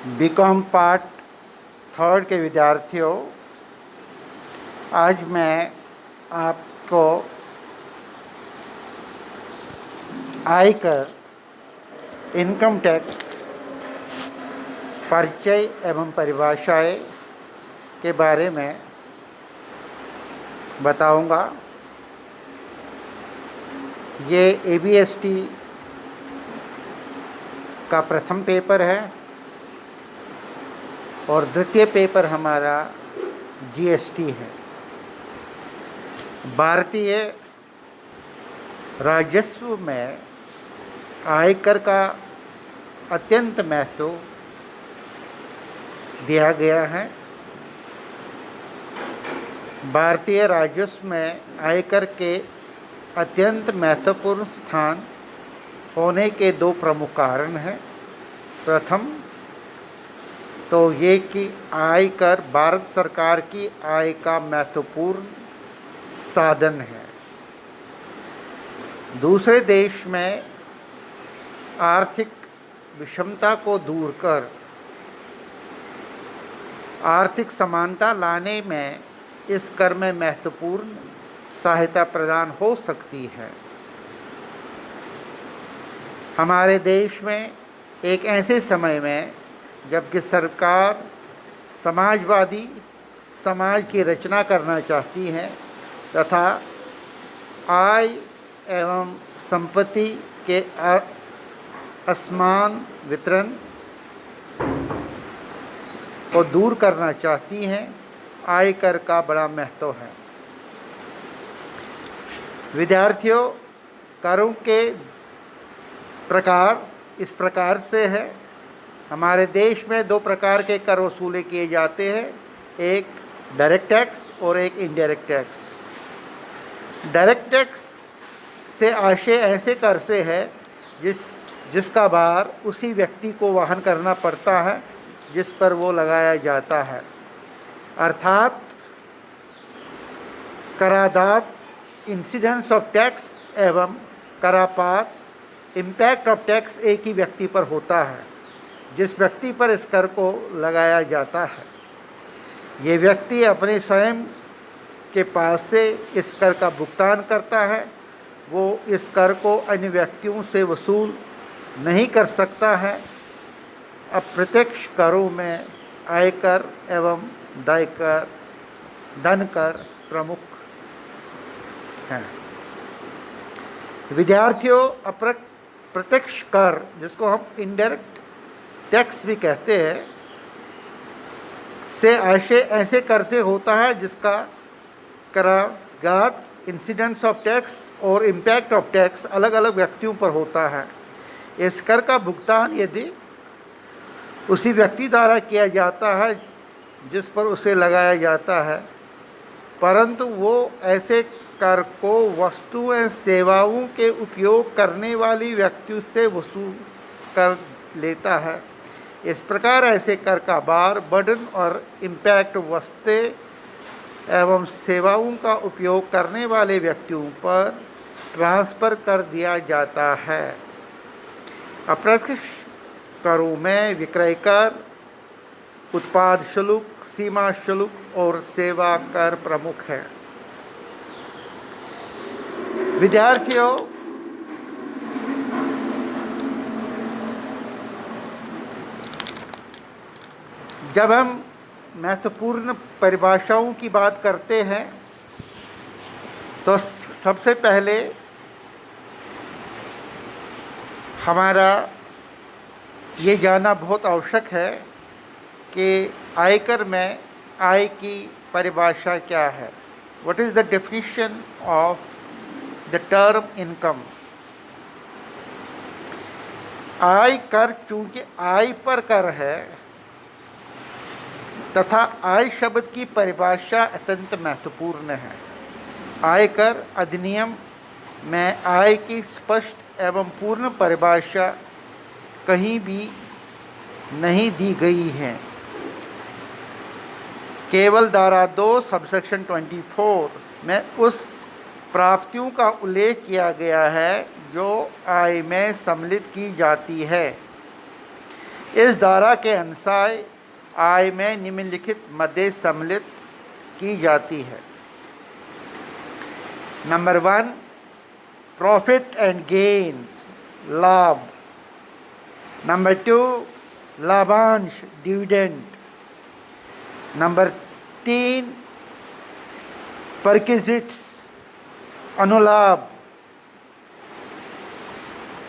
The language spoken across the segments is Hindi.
बीकॉम पार्ट थर्ड के विद्यार्थियों, आज मैं आपको आयकर, इनकम टैक्स, परिचय एवं परिभाषाएं के बारे में बताऊंगा। ये ABST का प्रथम पेपर है और द्वितीय पेपर हमारा GST है। भारतीय राजस्व में आयकर का अत्यंत महत्व दिया गया है। भारतीय राजस्व में आयकर के अत्यंत महत्वपूर्ण स्थान होने के दो प्रमुख कारण हैं। प्रथम तो ये कि आयकर भारत सरकार की आय का महत्वपूर्ण साधन है। दूसरे देश में आर्थिक विषमता को दूर कर आर्थिक समानता लाने में इस कर में महत्वपूर्ण सहायता प्रदान हो सकती है। हमारे देश में एक ऐसे समय में जबकि सरकार समाजवादी समाज की रचना करना चाहती है तथा आय एवं संपत्ति के असमान वितरण को दूर करना चाहती हैं, आयकर का बड़ा महत्व है। विद्यार्थियों, करों के प्रकार इस प्रकार से है। हमारे देश में दो प्रकार के कर वसूले किए जाते हैं, एक डायरेक्ट टैक्स और एक इनडायरेक्ट टैक्स। डायरेक्ट टैक्स से आशय ऐसे कर से है जिसका भार उसी व्यक्ति को वहन करना पड़ता है जिस पर वो लगाया जाता है, अर्थात कराधात इंसिडेंस ऑफ टैक्स एवं करापात इम्पैक्ट ऑफ टैक्स एक ही व्यक्ति पर होता है जिस व्यक्ति पर इस कर को लगाया जाता है। ये व्यक्ति अपने स्वयं के पास से इस कर का भुगतान करता है। वो इस कर को अन्य व्यक्तियों से वसूल नहीं कर सकता है। अप्रत्यक्ष करों में आयकर एवं दायकर, धन कर प्रमुख हैं। विद्यार्थियों, प्रत्यक्ष कर, जिसको हम इनडायरेक्ट टैक्स भी कहते हैं, से आशय ऐसे कर से होता है जिसका कराघात इंसिडेंस ऑफ टैक्स और इम्पैक्ट ऑफ टैक्स अलग अलग व्यक्तियों पर होता है। इस कर का भुगतान यदि उसी व्यक्ति द्वारा किया जाता है जिस पर उसे लगाया जाता है, परंतु वो ऐसे कर को वस्तुएं सेवाओं के उपयोग करने वाली व्यक्तियों से वसूल कर लेता है। इस प्रकार ऐसे कर का भार, बर्डन और इम्पैक्ट वस्तुएं एवं सेवाओं का उपयोग करने वाले व्यक्तियों पर ट्रांसफ़र कर दिया जाता है। अप्रत्यक्ष करों में विक्रय कर, उत्पाद शुल्क, सीमा शुल्क और सेवा कर प्रमुख है। विद्यार्थियों, जब हम महत्वपूर्ण परिभाषाओं की बात करते हैं तो सबसे पहले हमारा ये जानना बहुत आवश्यक है कि आयकर में आय की परिभाषा क्या है। What is the definition of the term income. आय कर चूंकि आय पर कर है तथा आय शब्द की परिभाषा अत्यंत महत्वपूर्ण है। आयकर अधिनियम में आय की स्पष्ट एवं पूर्ण परिभाषा कहीं भी नहीं दी गई है। केवल धारा 2 सबसेक्शन 24 में उस प्राप्तियों का उल्लेख किया गया है जो आय में सम्मिलित की जाती है। इस धारा के अनुसार आय में निम्नलिखित मदे सम्मिलित की जाती है। नंबर 1, प्रॉफिट एंड गेन्स, लाभ। नंबर 2, लाभांश, डिविडेंड। नंबर 3, परक्विजिट्स, अनुलाभ।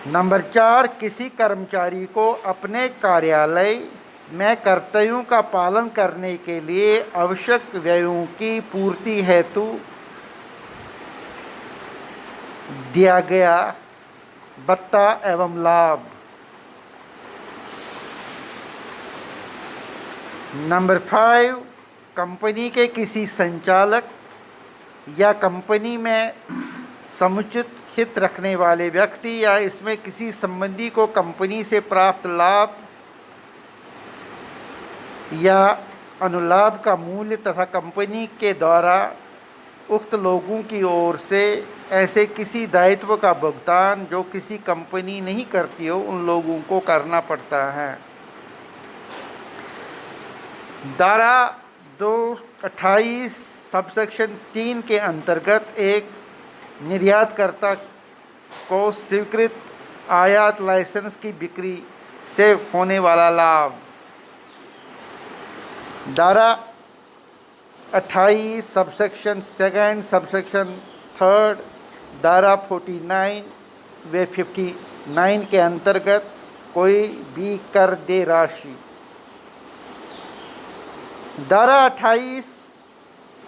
नंबर 4, किसी कर्मचारी को अपने कार्यालय में कर्तव्यों का पालन करने के लिए आवश्यक व्ययों की पूर्ति हेतु दिया गया भत्ता एवं लाभ। नंबर 5, कंपनी के किसी संचालक या कंपनी में समुचित हित रखने वाले व्यक्ति या इसमें किसी संबंधी को कंपनी से प्राप्त लाभ या अनुलाभ का मूल्य तथा कंपनी के द्वारा उक्त लोगों की ओर से ऐसे किसी दायित्व का भुगतान जो किसी कंपनी नहीं करती हो, उन लोगों को करना पड़ता है। धारा 228 सबसेक्शन 3 के अंतर्गत एक निर्यातकर्ता को स्वीकृत आयात लाइसेंस की बिक्री से होने वाला लाभ। धारा 28 सबसेक्शन 2 सबसेक्शन 3, धारा 49 व 59 के अंतर्गत कोई भी कर दे राशि। धारा 28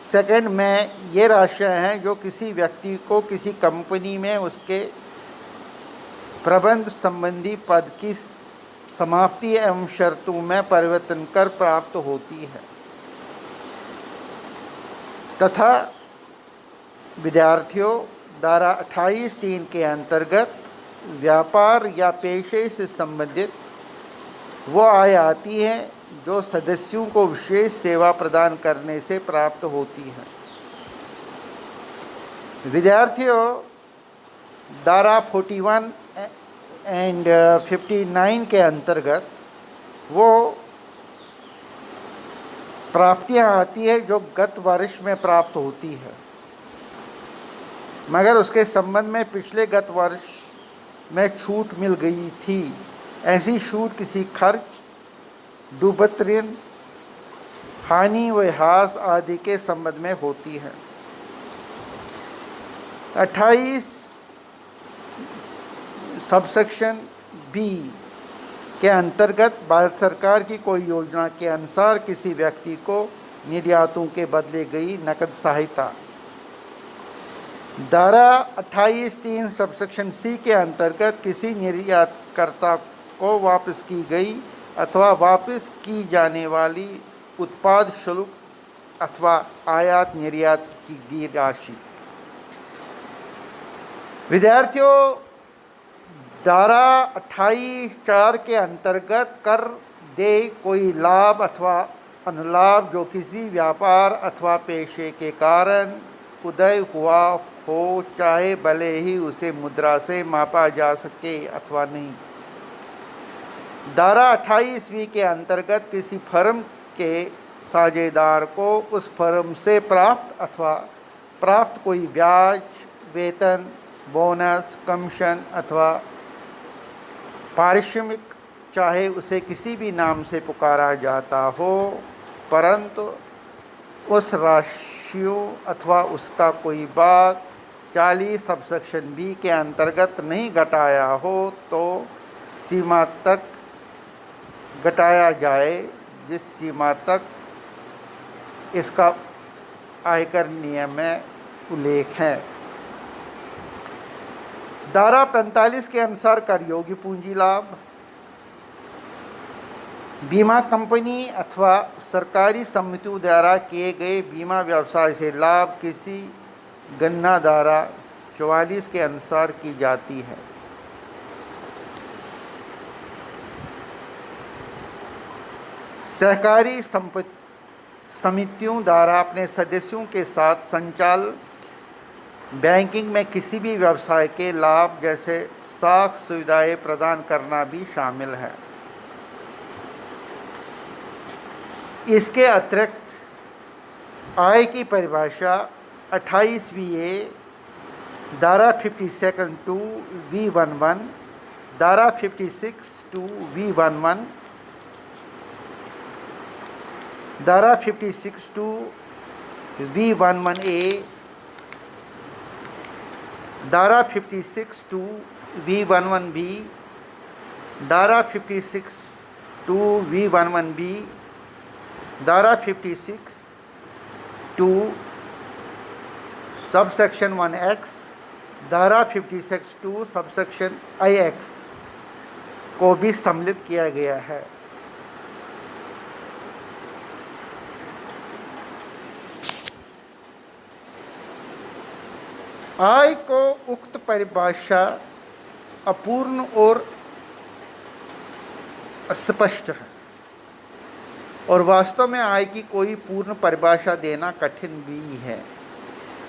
सेकंड में ये राशियां हैं जो किसी व्यक्ति को किसी कंपनी में उसके प्रबंध संबंधी पद की समाप्ति एवं शर्तों में परिवर्तन कर प्राप्त होती है तथा विद्यार्थियों, धारा 28(3) के अंतर्गत व्यापार या पेशे से संबंधित वो आय आती है जो सदस्यों को विशेष सेवा प्रदान करने से प्राप्त होती है। विद्यार्थियों, धारा 41 एंड 59 के अंतर्गत वो प्राप्तियां आती है जो गत वर्ष में प्राप्त होती है, मगर उसके संबंध में पिछले गत वर्ष में छूट मिल गई थी। ऐसी छूट किसी खर्च, डूबत ऋण, हानि व ह्रास आदि के संबंध में होती है। 28 सबसेक्शन बी के अंतर्गत भारत सरकार की कोई योजना के अनुसार किसी व्यक्ति को निर्यातों के बदले गई नकद सहायता। धारा 28(3) सबसेक्शन सी के अंतर्गत किसी निर्यातकर्ता को वापस की गई अथवा वापस की जाने वाली उत्पाद शुल्क अथवा आयात निर्यात की दी राशि। विद्यार्थियों, धारा 28(4) के अंतर्गत कर दे कोई लाभ अथवा अनुलाभ जो किसी व्यापार अथवा पेशे के कारण उदय हुआ हो, चाहे भले ही उसे मुद्रा से मापा जा सके अथवा नहीं। धारा 28(20) के अंतर्गत किसी फर्म के साझेदार को उस फर्म से प्राप्त अथवा प्राप्त कोई ब्याज, वेतन, बोनस, कमीशन अथवा पारिश्रमिक, चाहे उसे किसी भी नाम से पुकारा जाता हो, परंतु उस राशियों अथवा उसका कोई भाग 40 सबसेक्शन बी के अंतर्गत नहीं घटाया हो तो सीमा तक घटाया जाए जिस सीमा तक इसका आयकर नियम में उल्लेख है। धारा 45 के अनुसार कर योग्य पूंजी लाभ। बीमा कंपनी अथवा सरकारी समितियों द्वारा किए गए बीमा व्यवसाय से लाभ किसी गणना धारा 44 के अनुसार की जाती है। सहकारी समितियों द्वारा अपने सदस्यों के साथ संचालन, बैंकिंग में किसी भी व्यवसाय के लाभ जैसे साख सुविधाएं प्रदान करना भी शामिल है। इसके अतिरिक्त आय की परिभाषा 28 धारा 52 V11, धारा 56 V11, धारा 56 V11A, धारा 56 V11B, धारा 56 V11B, धारा 56 सबसेक्शन 1X, धारा 56 सबसेक्शन IX को भी सम्मिलित किया गया है। आय को उक्त परिभाषा अपूर्ण और अस्पष्ट है और वास्तव में आय की कोई पूर्ण परिभाषा देना कठिन भी है।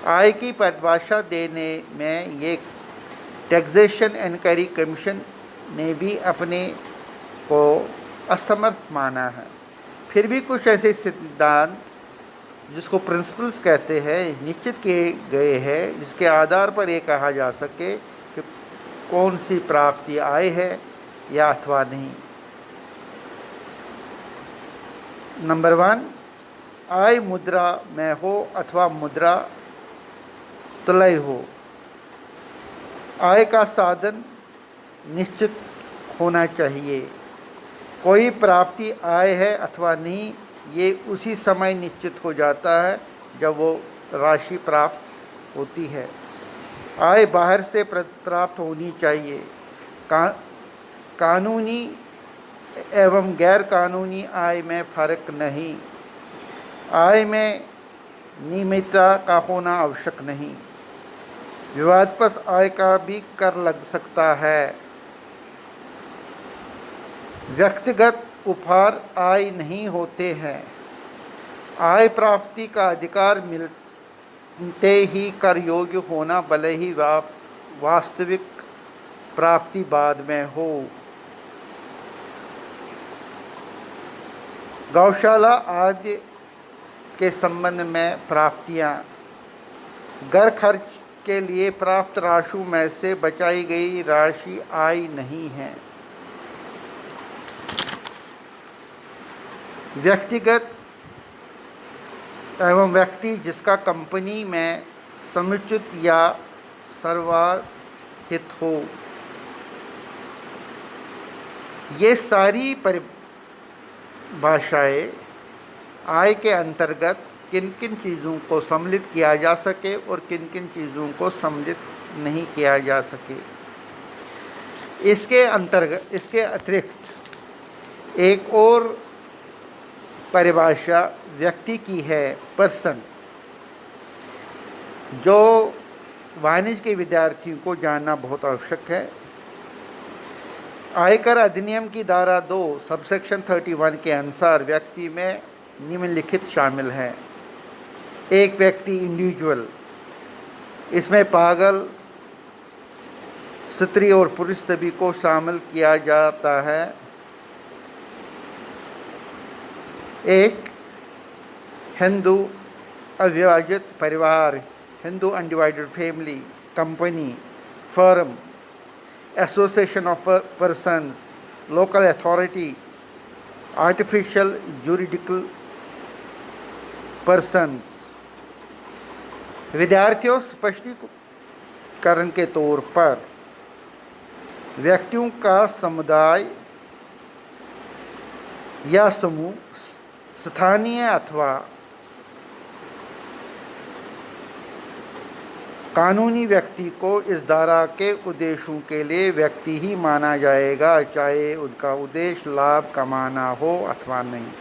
आय की परिभाषा देने में ये टैक्सेशन एनक्वायरी कमीशन ने भी अपने को असमर्थ माना है। फिर भी कुछ ऐसे सिद्धांत जिसको प्रिंसिपल्स कहते हैं निश्चित किए गए हैं जिसके आधार पर ये कहा जा सके कि कौन सी प्राप्ति आय है या अथवा नहीं। नंबर 1, आय मुद्रा में हो अथवा मुद्रा तुलय हो। आय का साधन निश्चित होना चाहिए। कोई प्राप्ति आय है अथवा नहीं, ये उसी समय निश्चित हो जाता है जब वो राशि प्राप्त होती है। आय बाहर से प्राप्त होनी चाहिए। कानूनी एवं गैर कानूनी आय में फ़र्क नहीं। आय में नियमितता का होना आवश्यक नहीं। विवादास्पद आय का भी कर लग सकता है। व्यक्तिगत उपहार आय नहीं होते हैं। आय प्राप्ति का अधिकार मिलते ही कर योग्य होना भले ही वास्तविक प्राप्ति बाद में हो। गौशाला आदि के संबंध में प्राप्तियां घर खर्च के लिए प्राप्त राशि में से बचाई गई राशि आय नहीं है। व्यक्तिगत एवं व्यक्ति जिसका कंपनी में समुचित या सर्वाहित हो, ये सारी परिभाषाएं आय के अंतर्गत किन किन चीज़ों को सम्मिलित किया जा सके और किन किन चीज़ों को सम्मिलित नहीं किया जा सके। इसके अतिरिक्त एक और परिभाषा व्यक्ति की है, पर्सन, जो वाणिज्य के विद्यार्थियों को जानना बहुत आवश्यक है। आयकर अधिनियम की धारा 2 सबसेक्शन 31 के अनुसार व्यक्ति में निम्नलिखित शामिल है। एक व्यक्ति इंडिविजुअल, इसमें पागल, स्त्री और पुरुष सभी को शामिल किया जाता है। एक हिंदू अविभाजित परिवार, Hindu undivided family, company, firm, association of persons, local authority, artificial juridical persons. विद्यार्थियों स्पष्टीकरण के तौर पर व्यक्तियों का समुदाय या समूह स्थानीय अथवा कानूनी व्यक्ति को इस धारा के उद्देश्यों के लिए व्यक्ति ही माना जाएगा, चाहे उनका उद्देश्य लाभ कमाना हो अथवा नहीं।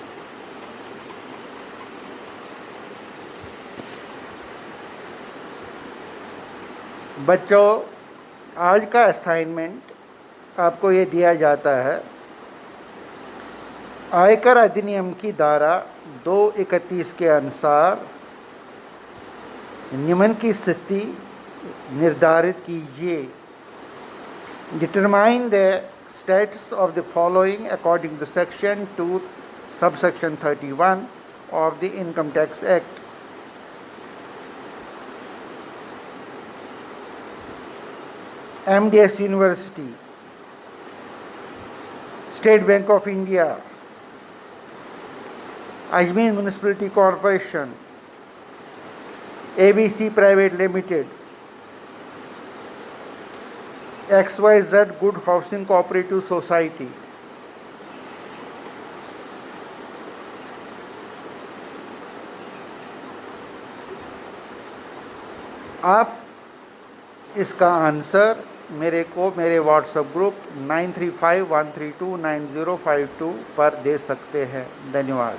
बच्चों, आज का असाइनमेंट आपको ये दिया जाता है। आयकर अधिनियम की धारा 231 के अनुसार निम्न की स्थिति निर्धारित कीजिए। Determine the status of the following according to section 2 subsection 31 of the Income Tax Act. MDS University, State Bank of India, Ajmer Municipality Corporation, ABC Private Limited, XYZ Good Housing Cooperative Society, आप इसका आंसर मेरे व्हाट्सएप ग्रुप 9351329052 पर दे सकते हैं। धन्यवाद।